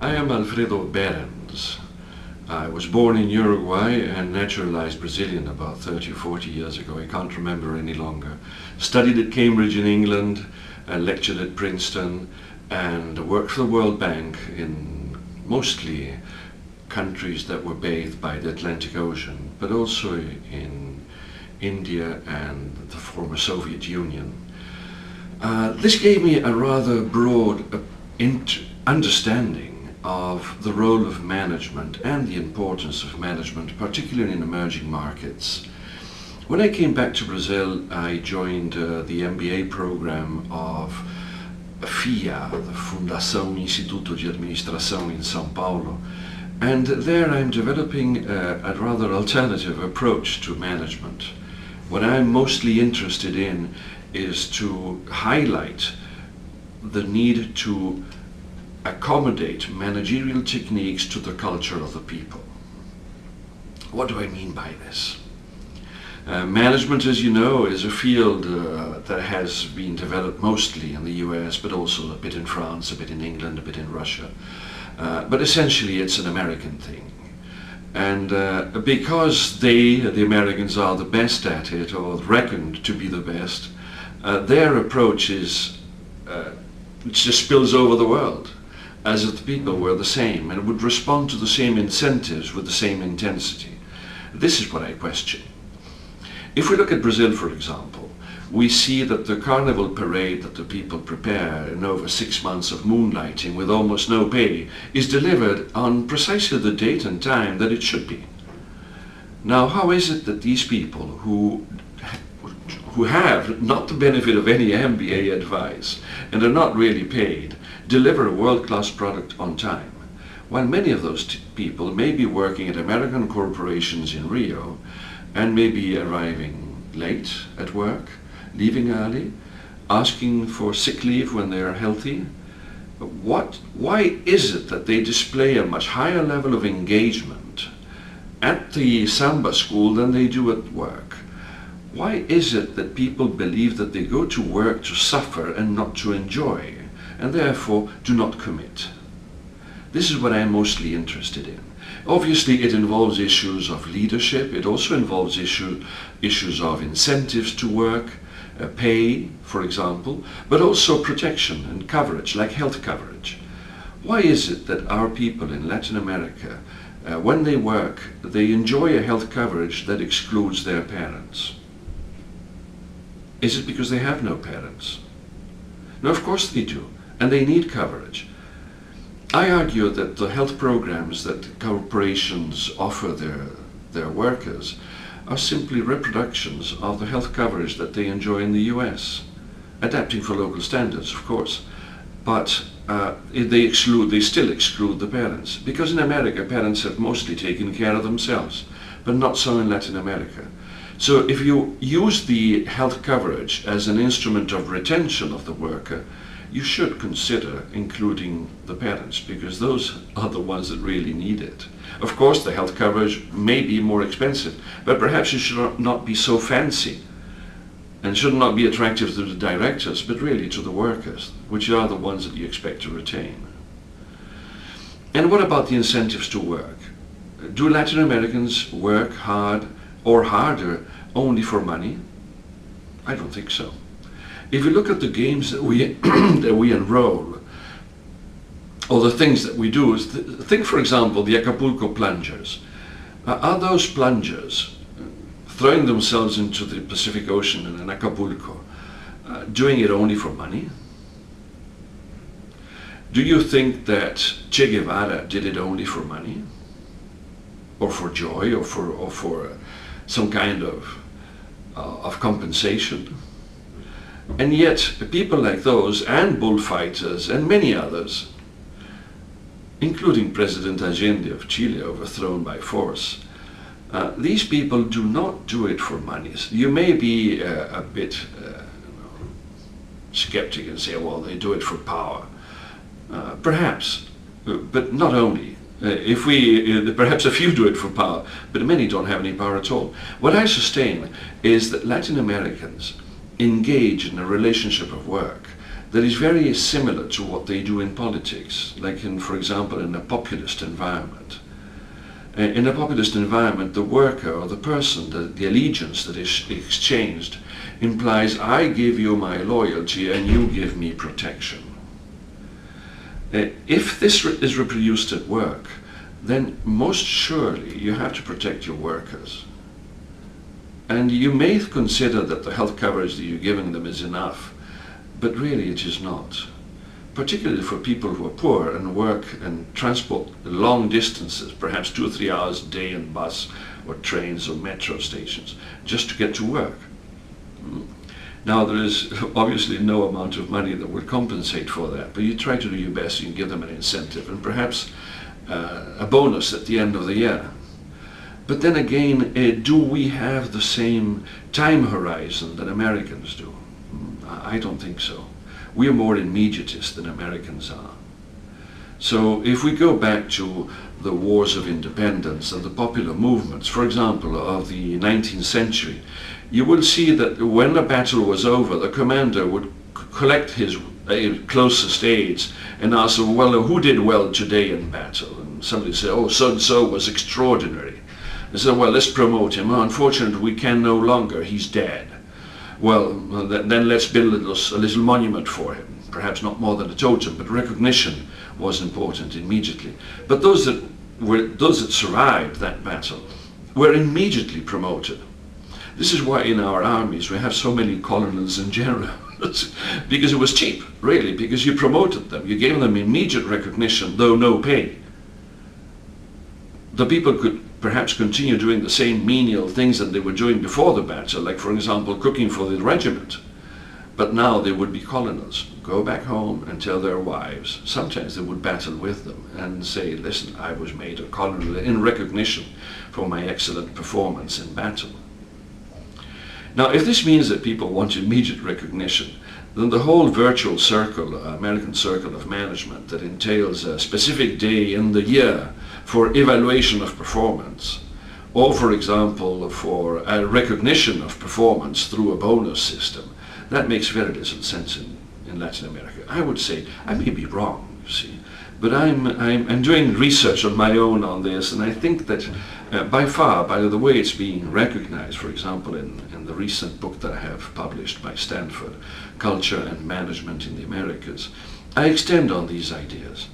I am Alfredo Behrens. I was born in Uruguay and naturalized Brazilian about 30 or 40 years ago. I can't remember any longer. Studied at Cambridge in England, lectured at Princeton, and worked for the World Bank in mostly countries that were bathed by the Atlantic Ocean, but also in India and the former Soviet Union. This gave me a rather broad understanding of the role of management and the importance of management, particularly in emerging markets. When I came back to Brazil, I joined the MBA program of FIA, the Fundação Instituto de Administração in São Paulo, and there I'm developing a rather alternative approach to management. What I'm mostly interested in is to highlight the need to accommodate managerial techniques to the culture of the people. What do I mean by this? Management, as you know, is a field that has been developed mostly in the US, but also a bit in France, a bit in England, a bit in Russia. But essentially it's an American thing. And because the Americans are the best at it, or reckoned to be the best, their approach is, it just spills over the world, as if the people were the same and would respond to the same incentives with the same intensity. This is what I question. If we look at Brazil, for example, we see that the carnival parade that the people prepare in over 6 months of moonlighting with almost no pay is delivered on precisely the date and time that it should be. Now, how is it that these people who have not the benefit of any MBA advice and are not really paid deliver a world-class product on time, while many of those people may be working at American corporations in Rio and may be arriving late at work, leaving early, asking for sick leave when they are healthy? Why is it that they display a much higher level of engagement at the Samba School than they do at work? Why is it that people believe that they go to work to suffer and not to enjoy, and therefore do not commit? This is what I'm mostly interested in. Obviously it involves issues of leadership, it also involves issues of incentives to work, pay, for example, but also protection and coverage, like health coverage. Why is it that our people in Latin America, when they work, they enjoy a health coverage that excludes their parents? Is it because they have no parents? No, of course they do, and they need coverage. I argue that the health programs that corporations offer their workers are simply reproductions of the health coverage that they enjoy in the US, adapting for local standards, of course, but they still exclude the parents, because in America parents have mostly taken care of themselves, but not so in Latin America. So if you use the health coverage as an instrument of retention of the worker, you should consider including the parents, because those are the ones that really need it. Of course, the health coverage may be more expensive, but perhaps it should not be so fancy and should not be attractive to the directors, but really to the workers, which are the ones that you expect to retain. And what about the incentives to work? Do Latin Americans work hard or harder only for money? I don't think so. If you look at the games that we that we enroll, or the things that we do, think for example the Acapulco plungers. Are those plungers throwing themselves into the Pacific Ocean in Acapulco doing it only for money? Do you think that Che Guevara did it only for money, or for joy, or for some kind of compensation? And yet people like those, and bullfighters and many others, including President Allende of Chile, overthrown by force, these people do not do it for money. You may be a bit skeptic and say, well, they do it for power. Perhaps, but not only. Perhaps a few do it for power, but many don't have any power at all. What I sustain is that Latin Americans engage in a relationship of work that is very similar to what they do in politics, like in, for example, in a populist environment. In a populist environment, the worker or the person, the allegiance that is exchanged implies I give you my loyalty and you give me protection. If this is reproduced at work, then most surely you have to protect your workers. And you may consider that the health coverage that you're giving them is enough, but really it is not. Particularly for people who are poor and work and transport long distances, perhaps 2 or 3 hours a day in bus or trains or metro stations, just to get to work. Now there is obviously no amount of money that will compensate for that, but you try to do your best, you can give them an incentive and perhaps a bonus at the end of the year. But then again, do we have the same time horizon that Americans do? I don't think so. We are more immediatist than Americans are. So if we go back to the wars of independence and the popular movements, for example, of the 19th century, you will see that when a battle was over, the commander would collect his closest aides and ask them, well, who did well today in battle? And somebody said, oh, so-and-so was extraordinary. They said, well, let's promote him. Oh, unfortunately, we can no longer. He's dead. Well, then let's build a little monument for him. Perhaps not more than a totem, but recognition was important immediately. But those that survived that battle were immediately promoted. This is why in our armies we have so many colonels and generals, because it was cheap, really, because you promoted them. You gave them immediate recognition, though no pay. The people could perhaps continue doing the same menial things that they were doing before the battle, like, for example, cooking for the regiment. But now they would be colonels, go back home and tell their wives. Sometimes they would battle with them and say, listen, I was made a colonel in recognition for my excellent performance in battle. Now, if this means that people want immediate recognition, then the whole virtual circle, American circle of management that entails a specific day in the year for evaluation of performance, or for example for a recognition of performance through a bonus system, that makes very little sense in Latin America. I would say, I may be wrong, you see, but I'm doing research on my own on this, and I think that by far, by the way it's being recognized, for example in the recent book that I have published by Stanford, Culture and Management in the Americas, I extend on these ideas.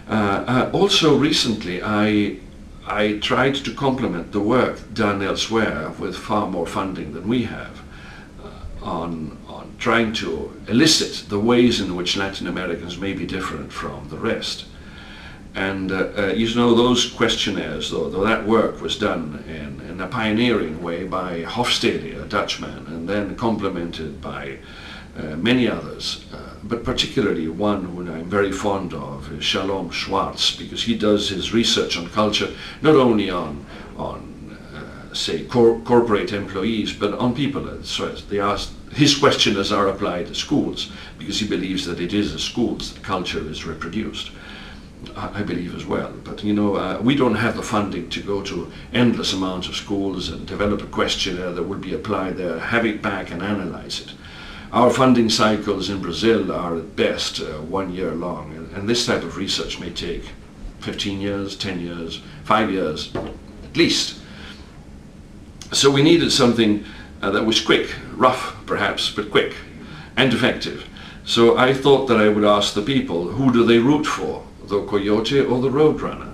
Also recently I tried to complement the work done elsewhere with far more funding than we have on trying to elicit the ways in which Latin Americans may be different from the rest. And you know, those questionnaires, though that work was done in a pioneering way by Hofstede, a Dutchman, and then complemented by many others, but particularly one who I'm very fond of, Shalom Schwartz, because he does his research on culture not only on say corporate employees, but on people. So his questionnaires are applied to schools because he believes that it is in schools that culture is reproduced. I believe as well, but you know, we don't have the funding to go to endless amounts of schools and develop a questionnaire that would be applied there, have it back and analyze it. Our funding cycles in Brazil are at best 1 year long, and this type of research may take 15 years, 10 years, 5 years, at least. So we needed something that was quick, rough perhaps, but quick and effective. So I thought that I would ask the people, who do they root for, the coyote or the roadrunner?